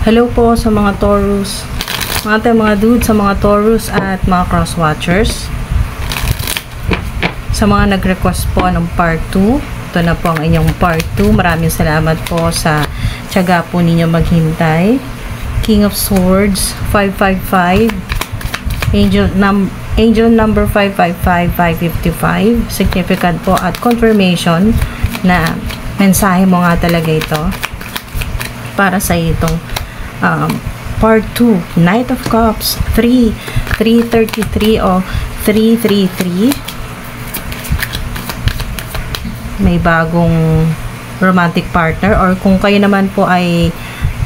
Hello po sa mga Taurus, mga dude, sa mga Taurus at mga cross-watchers. Sa mga nag-request po ng part 2, ito na po ang inyong part 2. Maraming salamat po sa tiyaga po ninyo maghintay. King of Swords, 555. Angel number 555, 555. Significant po at confirmation na mensahe mo nga talaga ito para sa itong part 2, Knight of Cups, 333 o 333. May bagong romantic partner, or kung kayo naman po ay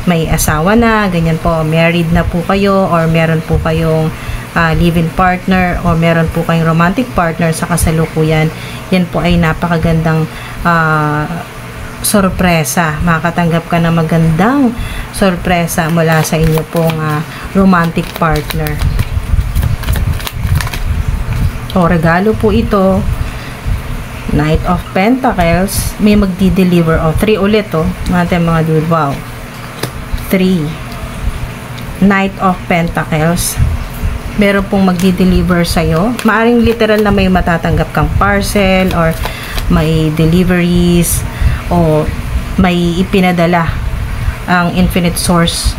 may asawa na, ganyan po, married na po kayo, or meron po kayong live-in partner, or meron po kayong romantic partner sa kasalukuyan, yan po ay napakagandang sorpresa. Makatanggap ka na magandang sorpresa mula sa inyo pong romantic partner. O regalo po ito, Knight of Pentacles, may magdi-deliver. O 3 ulit natin mga dude. Wow, 3 Knight of Pentacles, meron pong magdi-deliver sa'yo. Maaring literal na may matatanggap kang parcel, or may deliveries, o may ipinadala ang Infinite Source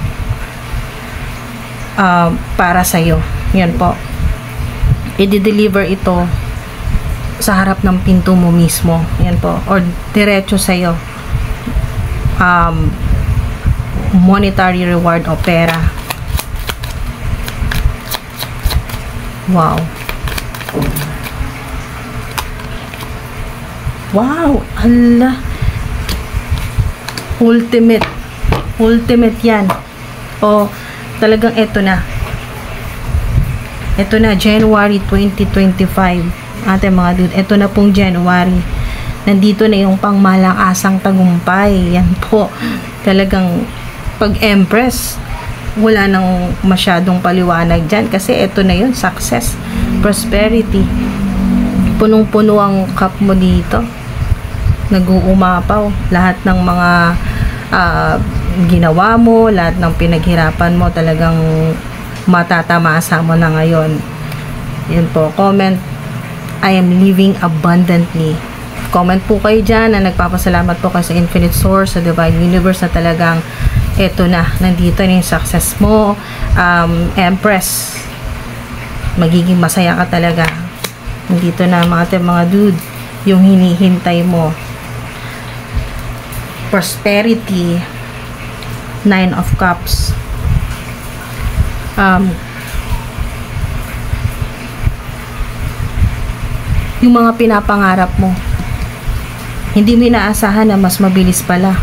para sa'yo. Yan po, i-deliver ito sa harap ng pinto mo mismo. Yan po, or diretso sa'yo. Monetary reward o pera. Wow, wow, ala, ultimate yan. O talagang ito na January 2025 ating mga dude. Ito na pong January, nandito na yung pangmalakasang tagumpay. Yan po, talagang pag Empress, wala nang masyadong paliwanag dyan, kasi ito na yun, success, prosperity. Punong-puno ang cup mo dito, nag-uumapaw lahat ng mga ginawa mo, lahat ng pinaghirapan mo, talagang matatamasa mo na ngayon. Yun po, comment, I am living abundantly. Comment po kayo dyan na nagpapasalamat po kayo sa Infinite Source, sa Divine Universe, na talagang eto na, nandito na yung success mo. Empress, magiging masaya ka talaga. Nandito na mga dude, yung hinihintay mo. Prosperity, 9 of Cups. Yung mga pinapangarap mo, hindi mo inaasahan na mas mabilis pala.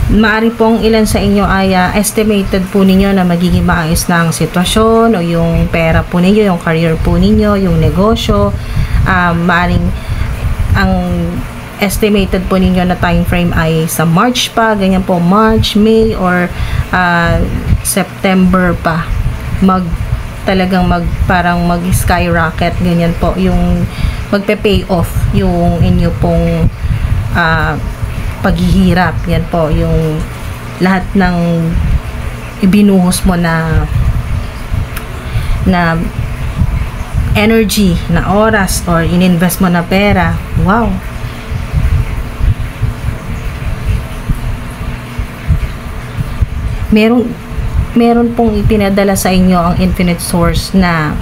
Maaari pong ilan sa inyo ay estimated po ninyo na magiging maayos na ang sitwasyon, o yung pera po ninyo, yung career po ninyo, yung negosyo. Maaring ang estimated po ninyo na time frame ay sa March pa, ganyan po, March, May, or September pa, parang mag skyrocket, ganyan po, yung magpe-pay off yung inyo pong paghihirap. Yan po, yung lahat ng ibinuhos mo na energy, na oras, or ininvest mo na pera. Wow, meron pong ipinadala sa inyo ang Infinite Source na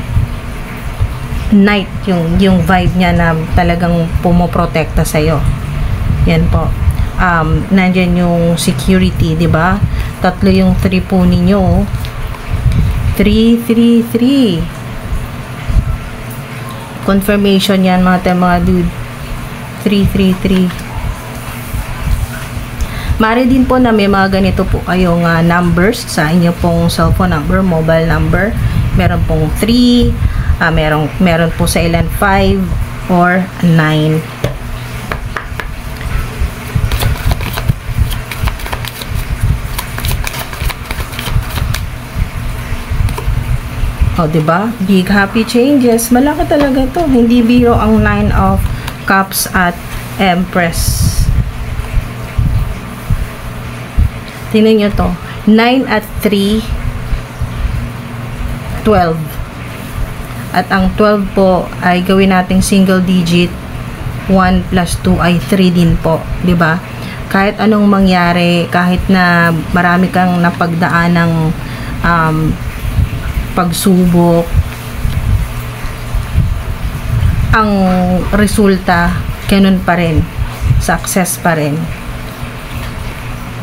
Knight, yung vibe niya na talagang pumoprotekta sa iyo. Yan po. Nandiyan yung security, di ba? 3 yung 3 po ninyo. 333. Confirmation yan mga dude. 333. Mari din po na may mga ganito po kayong numbers sa inyo pong cellphone number, mobile number. Meron pong 3, meron po sa ilan 5 or 9. O, diba? Big happy changes. Malaki talaga to. Hindi biro ang 9 of Cups at Empress. Tingnan nyo to. 9 at 3, 12. At ang 12 po ay gawin nating single digit. 1 plus 2 ay 3 din po, 'di ba? Kahit anong mangyari, kahit na marami kang napagdaan ng pagsubok, ang resulta ganun pa rin, success pa rin.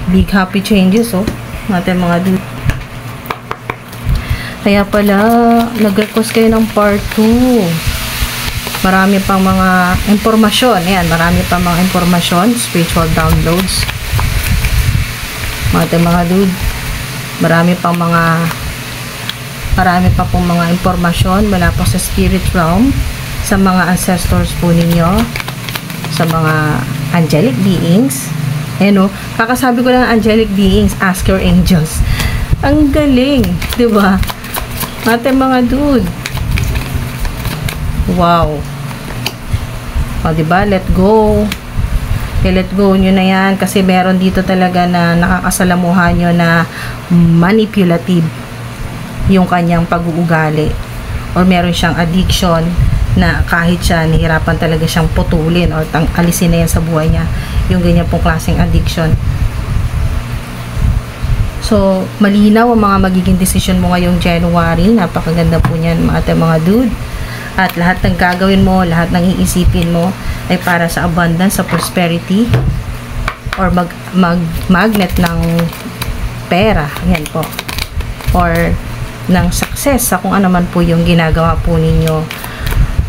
Big happy changes, oh, natin mga dude. Kaya pala nag-request kayo ng part 2. Marami pang mga impormasyon. Ayan, marami pang mga impormasyon, spiritual downloads. Mga dude, marami pa pong mga impormasyon mula po sa spirit realm, sa mga ancestors po ninyo, sa mga angelic beings. Ayan, kakasabi ko lang angelic beings, ask your angels. Ang galing, di ba? Mga dude. Wow. O, diba? Let go. Okay, let go nyo na yan. Kasi meron dito talaga na nakakasalamuhan nyo na manipulative yung kanyang pag-uugali. Or meron siyang addiction na kahit siya nahirapan talaga siyang putulin or alisin na yan sa buhay niya. Yung ganyan pong klaseng addiction. So, malinaw ang mga magiging decision mo ngayong January. Napakaganda po niyan, mga dude. At lahat ng gagawin mo, lahat ng iisipin mo ay para sa abundance, sa prosperity, or magnet ng pera. Yan po. Or ng success sa kung ano man po yung ginagawa po ninyo.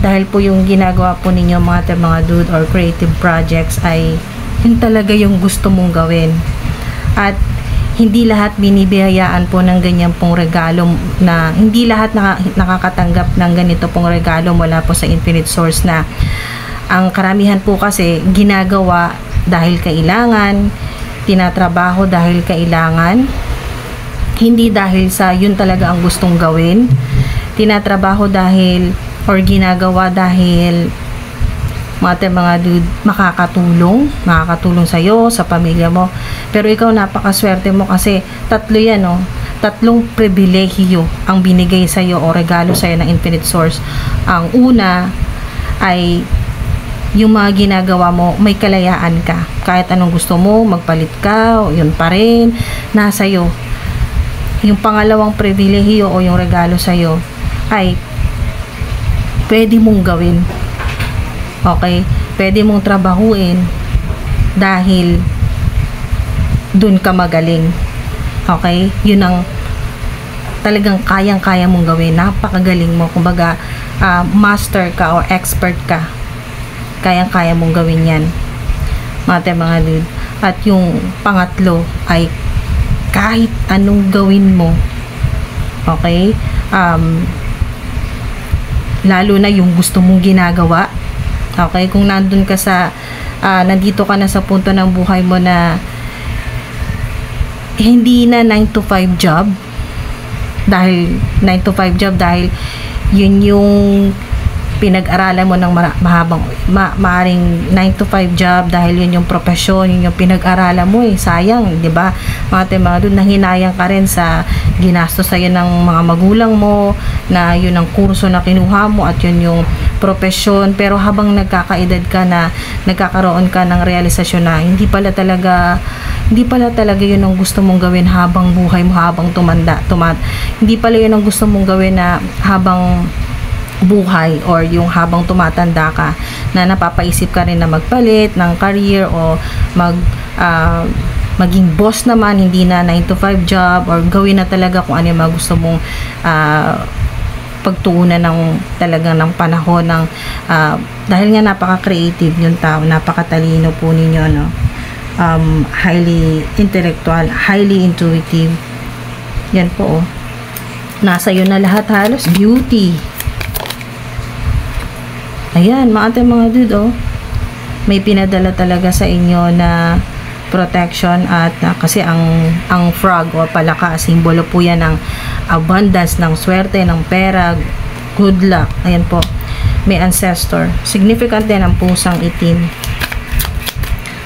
Dahil po yung ginagawa po ninyo mga dude or creative projects ay yun talaga yung gusto mong gawin. At hindi lahat binibiyayaan po ng ganyan pong regalo, na hindi lahat nakakatanggap ng ganito pong regalo mula po sa infinite source. Na ang karamihan po kasi ginagawa dahil kailangan, tinatrabaho dahil kailangan, hindi dahil sa yun talaga ang gustong gawin. Tinatrabaho dahil or ginagawa dahil mga dude, makakatulong sa'yo, sa pamilya mo. Pero ikaw, napakaswerte mo kasi tatlo yan, tatlong pribilehiyo ang binigay sa'yo o regalo sa'yo ng infinite source. Ang una ay yung mga ginagawa mo, may kalayaan ka. Kahit anong gusto mo, magpalit ka, yun pa rin, nasa'yo. Yung pangalawang pribilehiyo o yung regalo sa'yo ay pwede mong gawin. Okay? Pwede mong trabahuin dahil dun ka magaling. Okay? Yun ang talagang kayang-kaya mong gawin. Napakagaling mo. Kumbaga, master ka o expert ka. Kayang-kaya mong gawin yan. Mga dude. At yung pangatlo ay kahit anong gawin mo. Okay? Lalo na yung gusto mong ginagawa. Okay, kung nandun ka sa nandito ka na sa punto ng buhay mo na hindi na 9 to 5 job, dahil 9 to 5 job dahil yun yung pinag-aralan mo ng maaring 9 to 5 job dahil yun yung profesyon, yun yung pinag-aralan mo sayang, 'di ba? Mga doon, nanghinayang ka rin sa ginastos sa'yo ng mga magulang mo, na yun ang kurso na kinuha mo at yun yung profesyon. Pero habang nagkakaedad ka na, nagkakaroon ka ng realisasyon na hindi pala talaga yun ang gusto mong gawin habang buhay mo, habang hindi pala yun ang gusto mong gawin na habang buhay or yung habang tumatanda ka, na napapaisip ka rin na magpalit ng career o maging boss naman, hindi na 9 to 5 job, or gawin na talaga kung ano yung mga gusto mong pagtuunan ng talagang ng panahon ng dahil nga napaka-creative yung tao, napakatalino po ninyo, no? Highly intellectual, highly intuitive. Yan po, nasa iyo na lahat halos. Beauty. Ayan, mga dude, may pinadala talaga sa inyo na protection at kasi ang frog o palaka, simbolo po yan ng abundance, ng swerte, ng pera, good luck. Ayan po, may ancestor. Significant din ang pusang itim.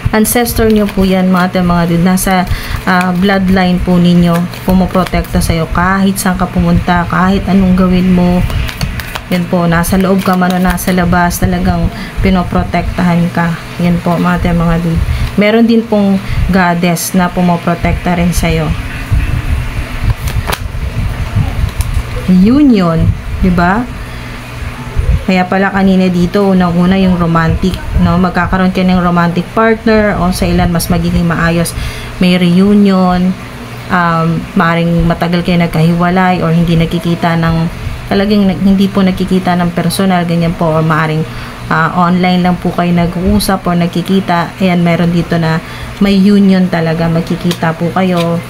ancestor nyo po yan mga dude. Nasa bloodline po ninyo, pumoprotekta sa'yo kahit saan ka pumunta, kahit anong gawin mo. Yan po, nasa loob ka man o nasa labas, talagang pinoprotektahan ka. Yan po mga dude. Meron din pong goddess na pumoprotekta rin sa'yo. Union, di ba? Kaya pala kanina dito, unang-una yung romantic, no? Magkakaroon kayo ng romantic partner o sa ilan mas magiging maayos. May reunion, maaaring matagal kayo nagkahiwalay or hindi nakikita ng, talagang hindi po nakikita ng personal, ganyan po, or maaaring online lang po kayo nag-uusap or nagkikita. Ayan, meron dito na may union talaga, magkikita po kayo.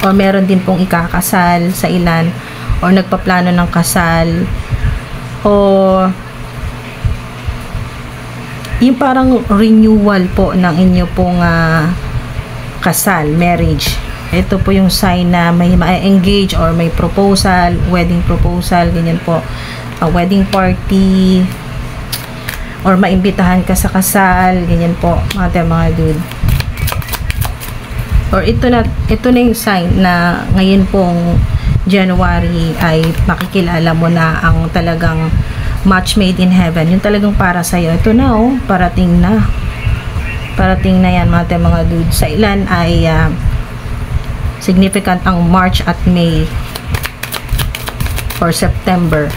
Or meron din pong ikakasal sa ilan or nagpaplano ng kasal. O yung parang renewal po ng inyo pong kasal, marriage. Ito po yung sign na may ma-engage or may proposal, wedding proposal, ganyan po. Wedding party or maimbitahan ka sa kasal, ganyan po mga dude. Or ito na yung sign na ngayon pong January ay makikilala mo na ang talagang match made in heaven. Yung talagang para sa'yo. Ito na parating na. Parating na yan mga dude. Sa ilan ay significant ang March at May or September.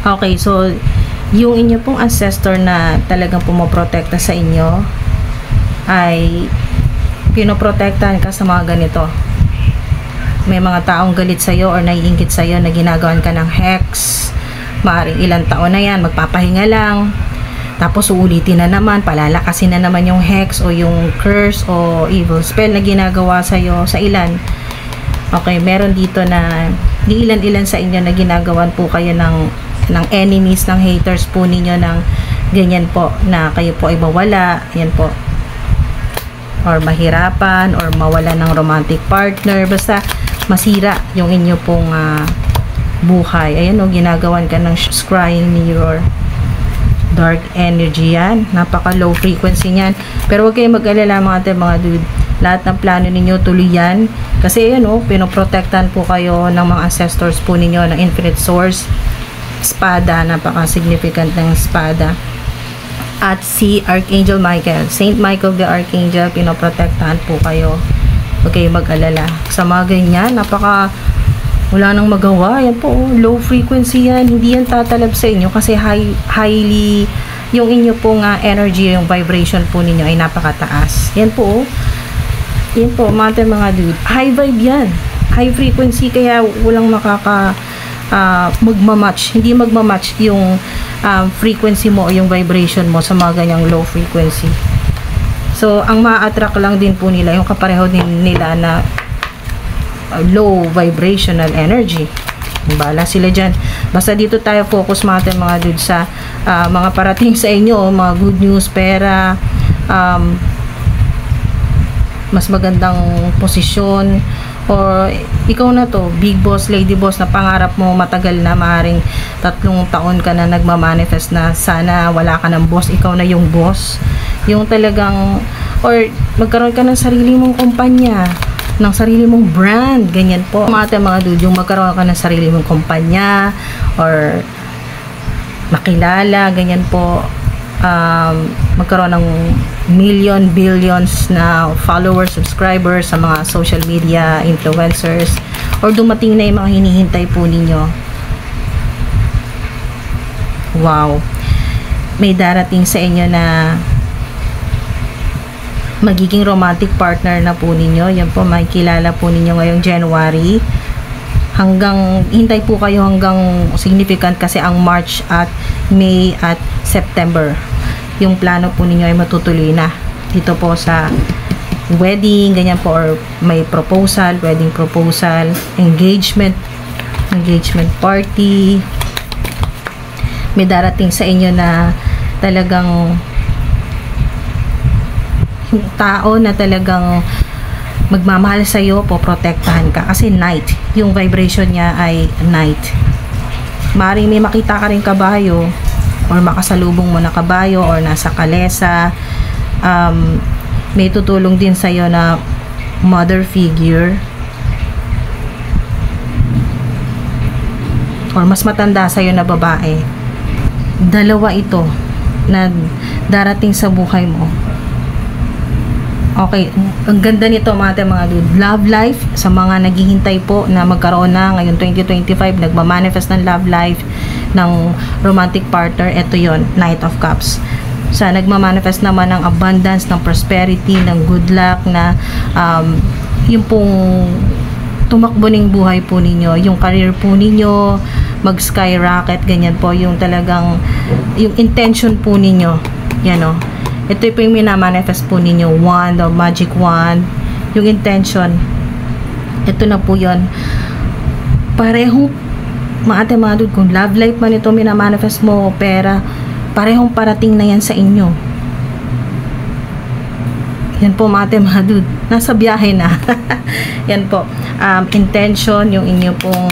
Okay, so yung inyo pong ancestor na talagang pumoprotekta sa inyo ay pinoprotektahan ka sa mga ganito. May mga taong galit sa'yo or naiingit sa'yo na ginagawan ka ng hex. Maaring ilang taon na yan, magpapahinga lang. Tapos uulitin na naman, palalakasin na naman yung hex o yung curse o evil spell na ginagawa sa'yo sa ilan. Okay, meron dito na di ilan-ilan sa inyo na ginagawan po kayo ng enemies, ng haters po ninyo ng ganyan po, na kayo po ay mawala, yan po, or mahirapan or mawala ng romantic partner, basta masira yung inyo pong buhay. Ayan ginagawan ka ng scrying mirror, dark energy yan, napaka low frequency niyan, pero huwag kayong mag-alala mga dude, lahat ng plano ninyo tuloy yan, kasi ayan pinoprotektan po kayo ng mga ancestors po ninyo ng infinite source. Espada, napaka-significant ng espada. At si Archangel Michael, Saint Michael the Archangel, pinoprotektahan po kayo. Huwag kayong mag-alala. Sa mga ganyan, wala nang magawa. Yan po, low frequency yan. Hindi yan tatalab sa inyo kasi highly, yung inyo pong energy, yung vibration po ninyo ay napakataas. Yan po, mga dude. High vibe yan. High frequency, kaya walang magmamatch, hindi magmamatch yung frequency mo o yung vibration mo sa mga ganyang low frequency. So, ang ma-attract lang din po nila yung kapareho din nila na low vibrational energy. Bala sila dyan. Basta dito tayo focus mga dude sa mga parating sa inyo, mga good news, pera, mas magandang posisyon, or ikaw na to, big boss, lady boss, na pangarap mo matagal na, maaaring 3 taon ka na nagmamanifest na sana wala ka ng boss, ikaw na yung boss, yung talagang, or magkaroon ka ng sarili mong kumpanya, ng sarili mong brand, ganyan po mga dude, yung magkaroon ka ng sarili mong kumpanya or makilala, ganyan po, magkaroon ng billions na followers, subscribers sa mga social media influencers, or dumating na yung mga hinihintay po ninyo. Wow, may darating sa inyo na magiging romantic partner na po ninyo. Yan po, makikilala po ninyo ngayong January. Hintay po kayo hanggang significant kasi ang March at May at September. Yung plano po ninyo ay matutuloy na dito po sa wedding, ganyan po, or may proposal, wedding proposal, engagement party. May darating sa inyo na talagang yung tao na talagang magmamahal sa'yo, poprotektahan ka. Kasi night, yung vibration niya ay night. Maaaring may makita ka rin kabayo, or makasalubong mo na kabayo, or nasa kalesa. May tutulong din sa'yo na mother figure, or mas matanda sa'yo na babae. Dalawa ito na darating sa buhay mo. Okay, ang ganda nito mga dude. Love life, sa mga naghihintay po na magkaroon na ngayong 2025, nagmamanifest ng love life, ng romantic partner, ito yon, Knight of Cups. Sa nagmamanifest naman ng abundance, ng prosperity, ng good luck, na yung pong tumakbo ng buhay po ninyo, yung career po ninyo, mag-skyrocket, ganyan po, yung talagang, yung intention po ninyo, yan o. Ito po yung minamanifest po ninyo, wand or magic wand, yung intention. Ito na po yun. Parehong, mga dude, kung love life man ito minamanifest mo, pera, parehong parating na yan sa inyo. Yan po mga dude, nasa biyahe na. Yan po. Intention, yung inyo pong,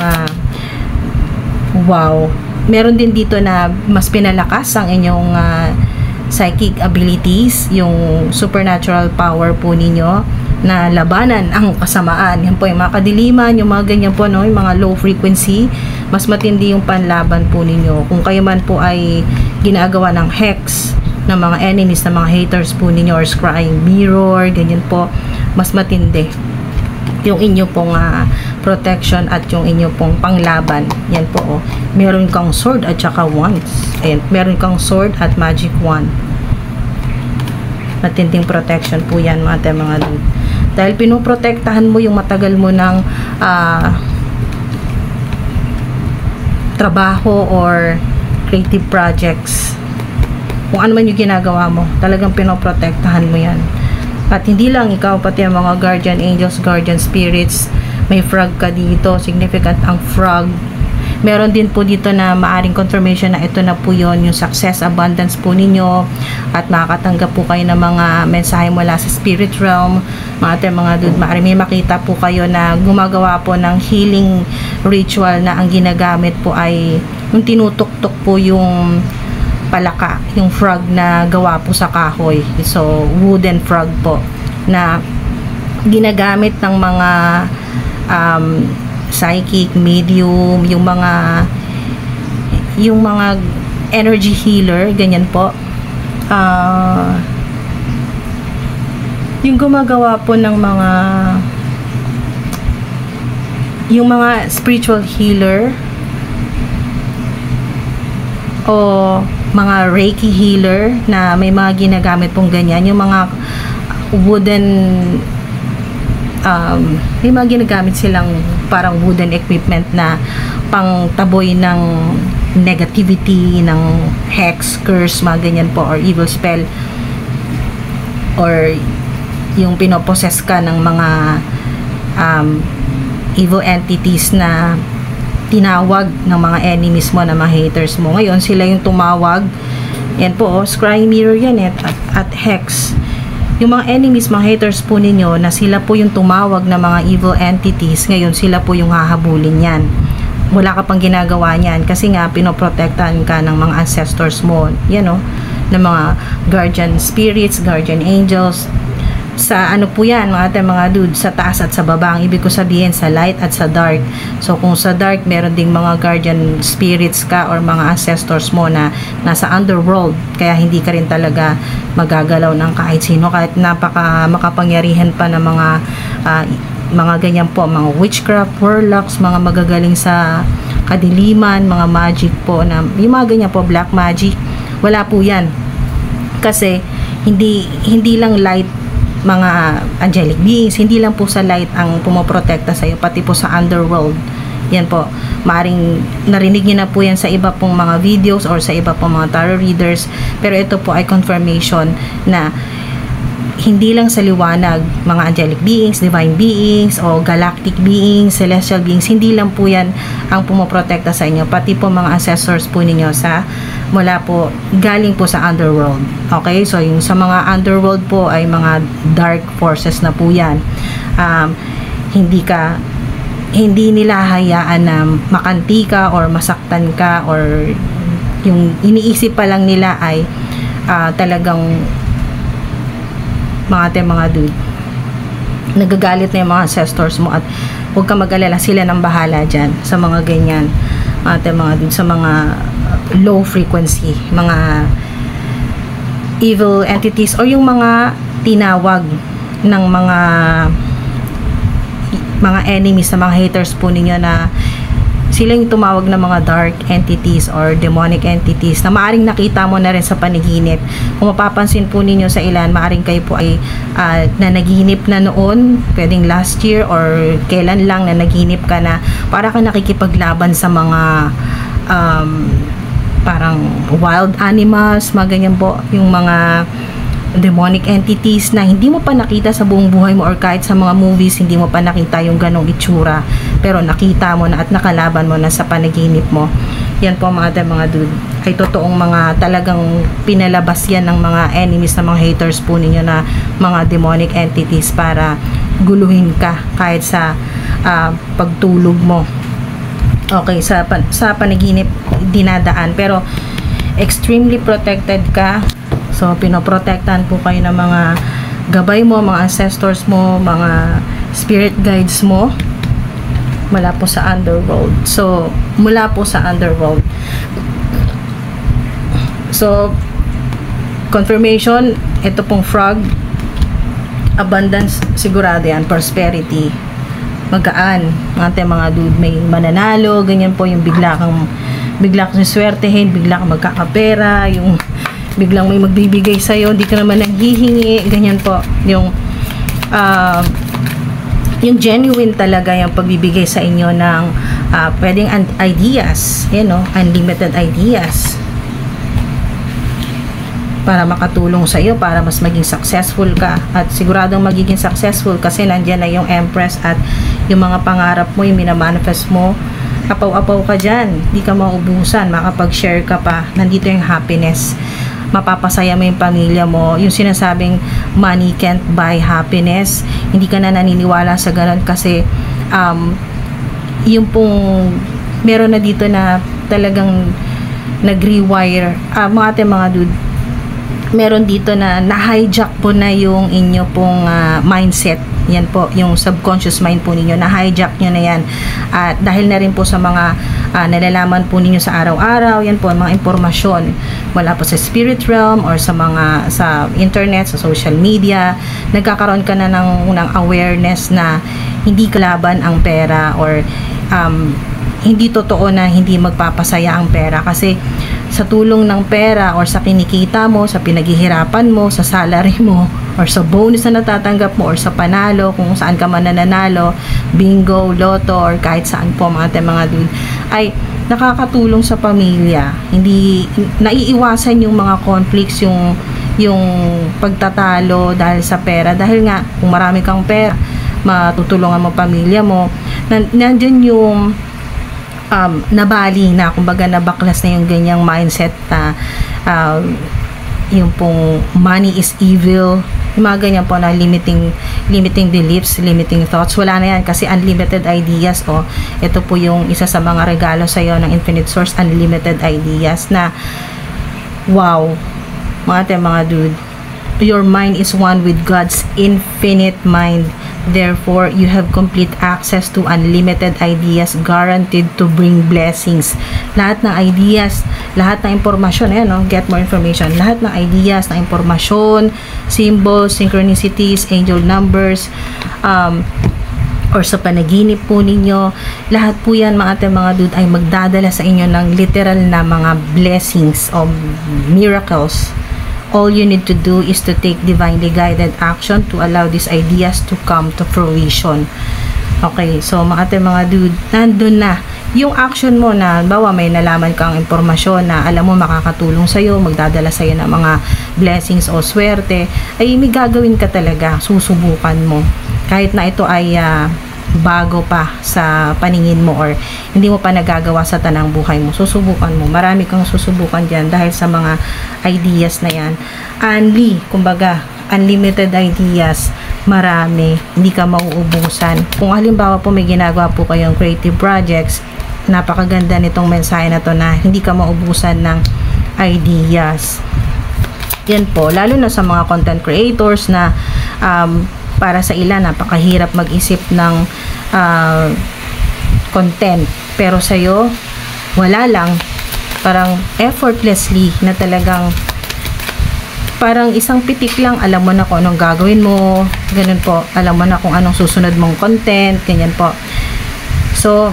wow. Meron din dito na mas pinalakas ang inyong, psychic abilities, yung supernatural power po ninyo na labanan ang kasamaan. Yan po yung mga kadiliman, yung mga ganyan po, no? Yung mga low frequency, mas matindi yung panlaban po ninyo. Kung kayo man po ay ginagawa ng hex ng mga enemies, ng mga haters po ninyo, or scrying mirror, ganyan po, mas matindi yung inyo pong protection at yung inyo pong panglaban. Yan po, oh. Meron kang sword at saka wands. Ayan, meron kang sword at magic wand. Matinding protection po yan mga dude. Dahil pinoprotektahan mo yung matagal mo ng trabaho or creative projects. Kung ano man yung ginagawa mo, talagang pinoprotektahan mo yan. At hindi lang ikaw, pati ang mga guardian angels, guardian spirits. May frog ka dito, significant ang frog. Meron din po dito na maaring confirmation na ito na po yon, yung success, abundance po ninyo, at makakatanggap po kayo ng mga mensahe mula sa spirit realm. Mga dude, maaring may makita po kayo na gumagawa po ng healing ritual na ang ginagamit po ay yung tinutok-tok po yung palaka, yung frog na gawa po sa kahoy. So, wooden frog po na ginagamit ng mga psychic, medium, yung mga energy healer, ganyan po. Yung gumagawa po ng yung mga spiritual healer o mga Reiki healer na may mga ginagamit pong ganyan, yung mga wooden may mga ginagamit silang parang wooden equipment na pang taboy ng negativity, ng hex, curse, mga ganyan po, or evil spell, or yung pinoposes ka ng mga evil entities na tinawag ng mga enemies mo, na mga haters mo. Ngayon, sila yung tumawag. Yan po, oh, scrying mirror yan at hex. Yung mga enemies, mga haters po ninyo, na sila po yung tumawag ng mga evil entities, ngayon sila po yung hahabulin yan. Wala ka pang ginagawa niyan kasi nga pinoprotektahan ka ng mga ancestors mo. Yan, oh, ng mga guardian spirits, guardian angels. Sa ano po yan mga dude, sa taas at sa baba, ang ibig ko sabihin sa light at sa dark. So kung sa dark meron ding mga guardian spirits ka or mga ancestors mo na nasa underworld, kaya hindi ka rin talaga magagalaw ng kahit sino, kahit napaka makapangyarihan pa ng mga ganyan po, mga witchcraft, warlocks, mga magagaling sa kadiliman, mga magic po, na yung mga ganyan po, black magic, wala po yan. Kasi hindi lang light mga angelic beings, hindi lang po sa light ang pumoprotekta sa iyo, pati po sa underworld. Yan po, maaring narinig niyo na po yan sa iba pong mga videos or sa iba pong mga tarot readers, pero ito po ay confirmation na hindi lang sa liwanag, mga angelic beings, divine beings, o galactic beings, celestial beings, hindi lang po yan ang pumoprotekta sa inyo, pati po mga ancestors po ninyo sa mula po, galing po sa underworld. Okay, so yung sa mga underworld po ay mga dark forces na po yan. Hindi nila hayaan na makanti ka or masaktan ka, or yung iniisip pa lang nila ay talagang mga dude, nagagalit na yung mga ancestors mo, at huwag ka mag-alala, sila nang bahala dyan sa mga ganyan, mga dude, sa mga low frequency, mga evil entities, or yung mga tinawag ng mga enemies, na mga haters po ninyo, na sila yung tumawag ng mga dark entities or demonic entities na maaring nakita mo na rin sa panaginip. Kung mapapansin po ninyo sa ilan, maaring kayo po ay na naginip na noon, pwedeng last year or kailan lang, na naginip ka na para ka nakikipaglaban sa mga parang wild animals, mga ganyan po, yung mga demonic entities na hindi mo pa nakita sa buong buhay mo, or kahit sa mga movies hindi mo pa nakita yung ganong itsura, pero nakita mo na at nakalaban mo na sa panaginip mo. Yan po mga dude, ay totoong mga talagang pinalabas yan ng mga enemies, ng mga haters po ninyo, na mga demonic entities para guluhin ka kahit sa pagtulog mo. Okay, sa panaginip dinadaan, pero extremely protected ka. So, pinoprotektahan po kayo ng mga gabay mo, mga ancestors mo, mga spirit guides mo, mula po sa underworld. So, mula po sa underworld. So, confirmation, ito pong frog, abundance, sigurado yan, prosperity, magaan, mga dude, may mananalo, ganyan po, yung bigla kang swertehin, bigla kang magkakapera, yung biglang may magbibigay sa'yo, hindi ka naman nanghihingi, ganyan po, yung genuine talaga yung pagbibigay sa inyo ng pwedeng ideas, unlimited ideas para makatulong sa iyo, para mas maging successful ka, at siguradong magiging successful kasi nandyan na yung Empress, at yung mga pangarap mo, yung minamanifest mo, apaw-apaw ka dyan, di ka maubusan, makapag-share ka pa, nandito yung happiness, mapapasaya mo yung pamilya mo. Yung sinasabing money can't buy happiness, hindi ka na naniniwala sa ganun, kasi yung pong meron na dito na talagang nag-rewire, mga dude, meron dito na na-hijack po na yung inyo pong mindset. Yan po, yung subconscious mind po ninyo, na-hijack nyo na yan. At dahil na rin po sa mga nalalaman po ninyo sa araw-araw, yan po, mga impormasyon wala po sa spirit realm or sa internet, sa social media, nagkakaroon ka na ng awareness na hindi kalaban ang pera, or hindi totoo na hindi magpapasaya ang pera, kasi sa tulong ng pera or sa kinikita mo, sa pinaghihirapan mo, sa salary mo, or sa bonus na natatanggap mo, or sa panalo, kung saan ka man nananalo, bingo, loto, or kahit saan po mga dude, ay nakakatulong sa pamilya. Hindi naiiwasan yung mga conflicts, yung pagtatalo dahil sa pera, dahil nga kung marami kang pera, matutulungan mo pamilya mo, nandiyan yung nabali na, kumbaga nabaklas na yung ganyang mindset na yung pong money is evil, yung mga ganyan po na limiting beliefs, limiting thoughts, wala na yan, kasi unlimited ideas. Ito po yung isa sa mga regalo sa iyo ng Infinite Source, unlimited ideas, na wow, mga dude, your mind is one with God's infinite mind. Therefore, you have complete access to unlimited ideas guaranteed to bring blessings. Lahat ng ideas, lahat ng impormasyon, get more information. Lahat ng ideas, ng impormasyon, symbols, synchronicities, angel numbers, or sa panaginip po ninyo, lahat po yan mga dude ay magdadala sa inyo ng literal na mga blessings o miracles. All you need to do is to take divinely guided action to allow these ideas to come to fruition. Okay, so mga dude, nandun na yung action mo, na bawa may nalaman kang impormasyon na alam mo makakatulong sa'yo, magdadala sa'yo ng mga blessings o swerte, ay may gagawin ka talaga, susubukan mo. Kahit na ito ay bago pa sa paningin mo or hindi mo pa nagagawa sa tanang buhay mo. Susubukan mo. Marami kang susubukan dyan dahil sa mga ideas na yan. Kumbaga, unlimited ideas. Marami. Hindi ka mauubusan. Kung halimbawa po may ginagawa po kayong creative projects, napakaganda nitong mensahe na to na hindi ka maubusan ng ideas. Yan po. Lalo na sa mga content creators na para sa ilan, napakahirap mag-isip ng content. Pero sa'yo, wala lang. Parang effortlessly na talagang parang isang pitik lang, alam mo na kung anong gagawin mo. Ganun po. Alam mo na kung anong susunod mong content. Ganyan po. So,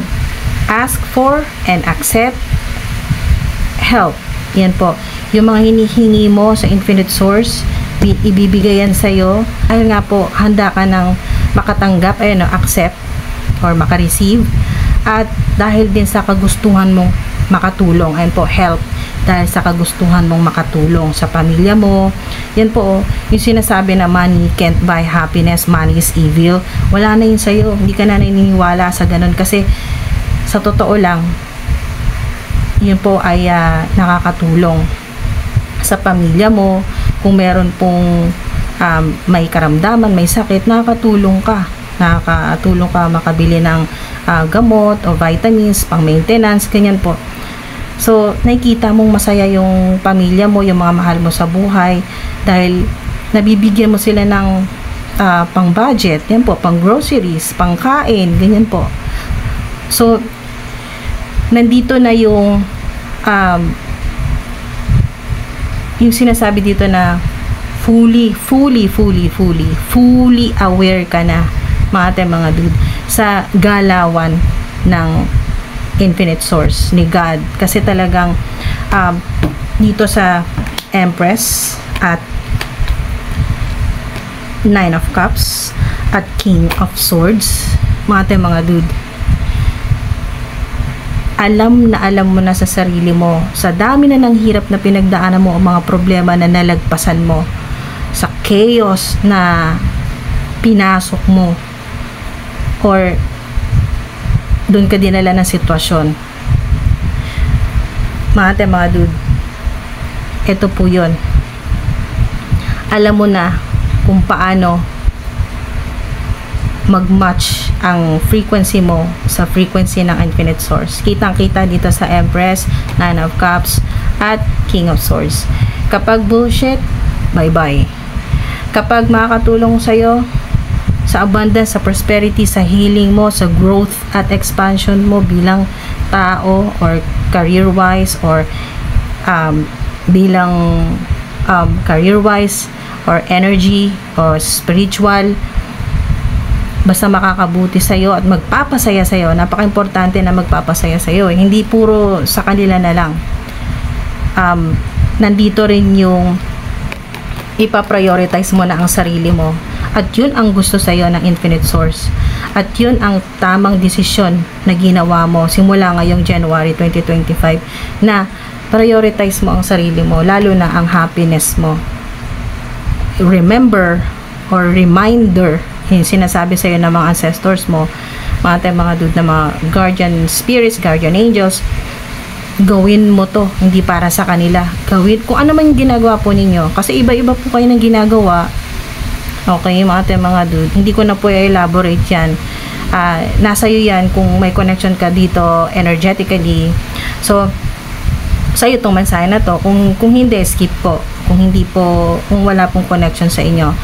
ask for and accept help. Yan po. Yung mga hinihingi mo sa Infinite Source, ibibigay yan sa'yo. Ayun nga po, handa ka ng makatanggap, accept or makareceive. At dahil din sa kagustuhan mong makatulong, ayun po, help. Dahil sa kagustuhan mong makatulong sa pamilya mo. Yan po, yung sinasabi na money can't buy happiness, money is evil. Wala na yun sa'yo. Hindi ka na naniniwala sa ganun. Kasi sa totoo lang, yun po ay nakakatulong sa pamilya mo. Kung meron pong may karamdaman, may sakit, nakakatulong ka makabili ng gamot o vitamins, pang maintenance, ganyan po. So, nakikita mong masaya yung pamilya mo, yung mga mahal mo sa buhay dahil nabibigyan mo sila ng pang budget, yan po, pang groceries, pang kain, ganyan po. So, nandito na yung sinasabi dito na fully aware ka na, mga dude, sa galawan ng Infinite Source ni God. Kasi talagang dito sa Empress at Nine of Cups at King of Swords, mga dude, alam mo na sa sarili mo, sa dami na ng hirap na pinagdaanan mo, ang mga problema na nalagpasan mo, sa chaos na pinasok mo, or doon ka dinala ng sitwasyon. Mga dude, ito po yun. Alam mo na kung paano mag-match ang frequency mo sa frequency ng Infinite Source. Kitang-kita dito sa Empress, Nine of Cups, at King of Swords. Kapag bullshit, bye-bye. Kapag makakatulong sa'yo, sa abundance, sa prosperity, sa healing mo, sa growth at expansion mo bilang tao or career-wise or bilang career-wise or energy or spiritual, basta makakabuti sa'yo at magpapasaya sa'yo. Napaka-importante na magpapasaya sa'yo. Hindi puro sa kanila na lang. Nandito rin yung ipaprioritize mo na ang sarili mo. At yun ang gusto sa'yo ng Infinite Source. At yun ang tamang desisyon na ginawa mo simula ngayong January 2025 na prioritize mo ang sarili mo, lalo na ang happiness mo. Remember or reminder, yung sinasabi sa'yo ng mga ancestors mo, mga dude na mga guardian spirits, guardian angels, gawin mo to, hindi para sa kanila. Gawin, kung ano man yung ginagawa po ninyo, kasi iba-iba po kayo ng ginagawa. Okay, mga dude, hindi ko na po i-elaborate yan. Nasa iyo yan kung may connection ka dito energetically. So, sa'yo itong mensahe na to. Kung hindi, skip po. Kung wala pong connection sa inyo.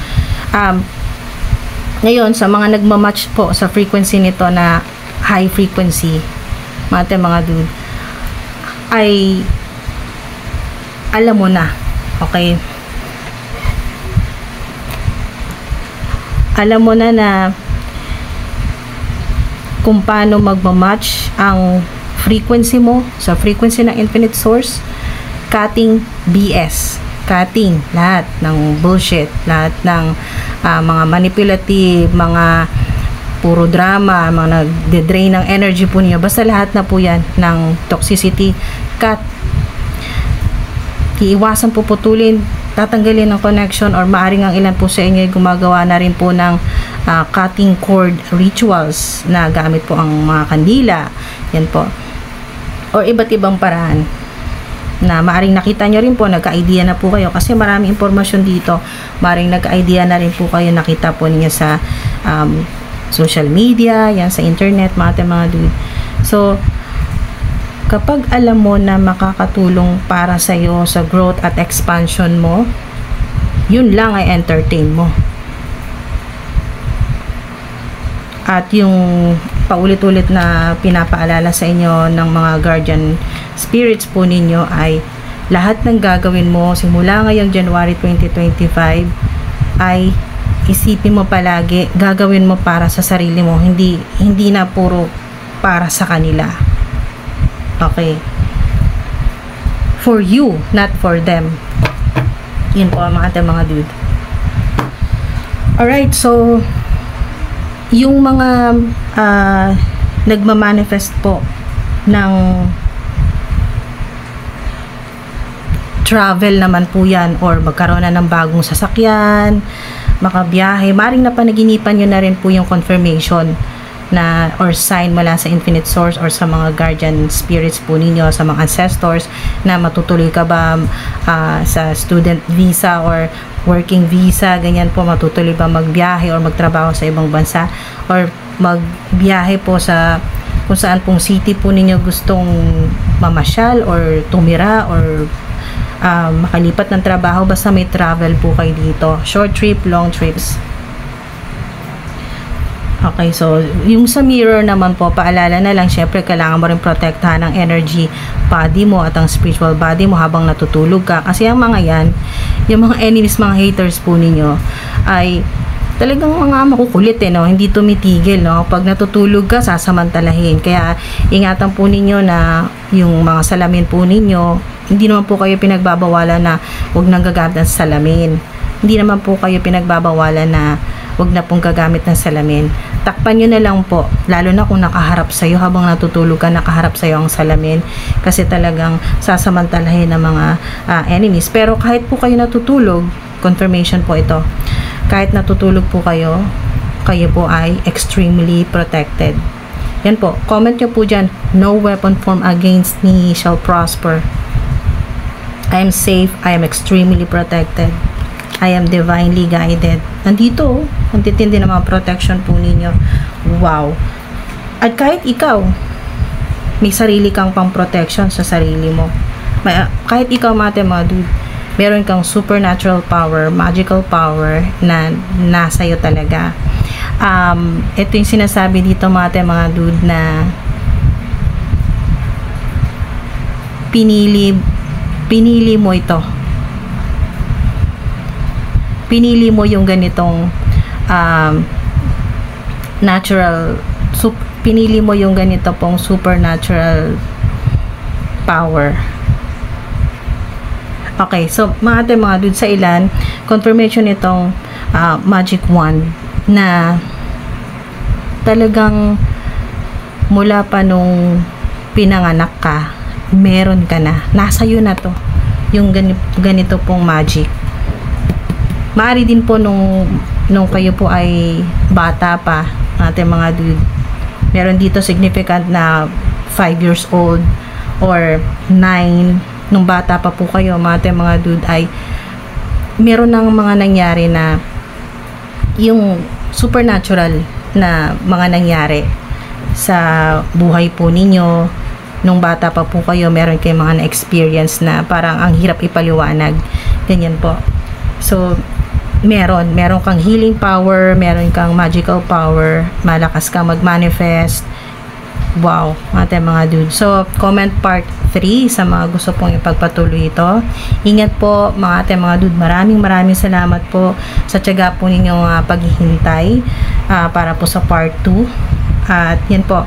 Ngayon, sa mga nagmamatch po sa frequency nito na high frequency, mga dude, ay alam mo na, okay? Alam mo na kung paano magmamatch ang frequency mo sa frequency ng Infinite Source. Cutting BS. Cutting lahat ng bullshit, lahat ng mga manipulative, mga puro drama, mga nagde-drain ng energy po niyo. Basta lahat na po yan ng toxicity. Cut. Iiwasan po putulin, tatanggalin ng connection, or maaring ang ilan po sa inyo ay gumagawa na rin po ng cutting cord rituals na gamit po ang mga kandila. Yan po. Or iba't ibang paraan na maaring nakita nyo rin po, nagka-idea na po kayo kasi maraming impormasyon dito. Maaring nagka-idea na rin po kayo, nakita po ninyo sa social media, yan sa internet, mga dude. So, kapag alam mo na makakatulong para sa iyo sa growth at expansion mo, yun lang ay entertain mo. At yung paulit-ulit na pinapaalala sa inyo ng mga guardian spirits po ninyo ay lahat ng gagawin mo simula ngayong January 2025 ay isipin mo palagi, gagawin mo para sa sarili mo, hindi na puro para sa kanila. Okay? For you, not for them. Yun po ang ating mga dude. Alright, so yung mga nagmamanifest po ng travel naman po yan, or magkaroon na ng bagong sasakyan, makabiyahe, maring napanaginipan nyo na rin po yung confirmation na or sign mula sa infinite source or sa mga guardian spirits po ninyo, sa mga ancestors, na matutuloy ka ba sa student visa or working visa, ganyan po, matutuloy ba magbiyahe or magtrabaho sa ibang bansa, or magbiyahe po sa kung saan pong city po ninyo gustong mamasyal or tumira or makalipat ng trabaho, basta may travel po kayo dito, short trip, long trips. Okay, so yung sa mirror naman po, paalala na lang, syempre kailangan mo rin protektahan ang energy body mo at ang spiritual body mo habang natutulog ka, kasi ang mga yan, yung mga enemies, mga haters po ninyo ay talagang mga makukulit no? Hindi tumitigil, no? Pag natutulog ka, sasamantalahin, kaya ingatan po ninyo na yung mga salamin po ninyo, hindi naman po kayo pinagbabawalan na huwag nang gagamit ng salamin, hindi naman po kayo pinagbabawalan na huwag na pong gagamit ng salamin. Takpan nyo na lang po, lalo na kung nakaharap sa'yo, habang natutulog ka, nakaharap sa'yo ang salamin, kasi talagang sasamantalahin ng mga enemies. Pero kahit po kayo natutulog, confirmation po ito, kahit natutulog po kayo, kayo po ay extremely protected. Yan po, comment nyo po dyan, no weapon formed against me shall prosper. I am safe, I am extremely protected, I am divinely guided. Nandito, ang titindi ng mga protection po ninyo. Wow! At kahit ikaw, may sarili kang pang protection sa sarili mo. Kahit ikaw, mga dude, meron kang supernatural power, magical power na nasa iyo talaga. Ito yung sinasabi dito, mga dude, na pinili mo ito. Pinili mo yung ganitong pinili mo yung ganito pong supernatural power. Okay, so mga dude, sa ilan, confirmation itong magic wand na talagang mula pa nung pinanganak ka, meron ka na. Nasa iyo na to, yung ganito pong magic. Maaari din po nung kayo po ay bata pa, mga dude, meron dito significant na 5 years old or 9, nung bata pa po kayo, mga dude, ay meron ng mga nangyari na yung supernatural na mga nangyari sa buhay po ninyo. Nung bata pa po kayo, meron kayong mga na-experience na parang ang hirap ipaliwanag, ganyan po. So meron kang healing power, meron kang magical power, malakas kang mag-manifest. Wow, mga dude. So, comment part 3 sa mga gusto pong ipagpatuloy ito. Ingat po, mga dude. Maraming salamat po sa tiyaga po ninyong paghihintay para po sa part 2. At yan po,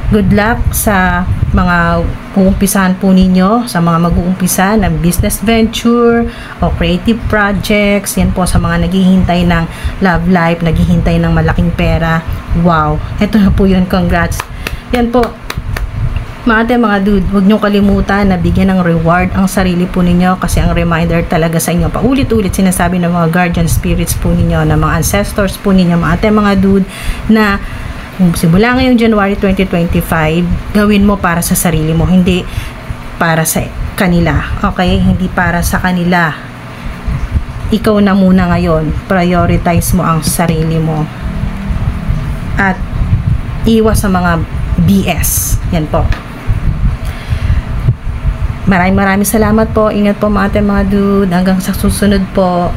good luck sa mga uumpisahan po ninyo, sa mga mag-uumpisa ng business venture o creative projects. Yan po sa mga naghihintay ng love life, naghihintay ng malaking pera. Wow, ito na po yun. Congrats. Yan po, Mga dude, huwag niyong kalimutan na bigyan ng reward ang sarili po ninyo, kasi ang reminder talaga sa inyo, paulit-ulit sinasabi ng mga guardian spirits po ninyo, ng mga ancestors po ninyo, mga dude, na simula ngayong January 2025, gawin mo para sa sarili mo, hindi para sa kanila. Okay? Hindi para sa kanila. Ikaw na muna ngayon. Prioritize mo ang sarili mo. At iwas sa mga BS. Yan po. Maraming salamat po. Ingat po mga dude. Hanggang sa susunod po.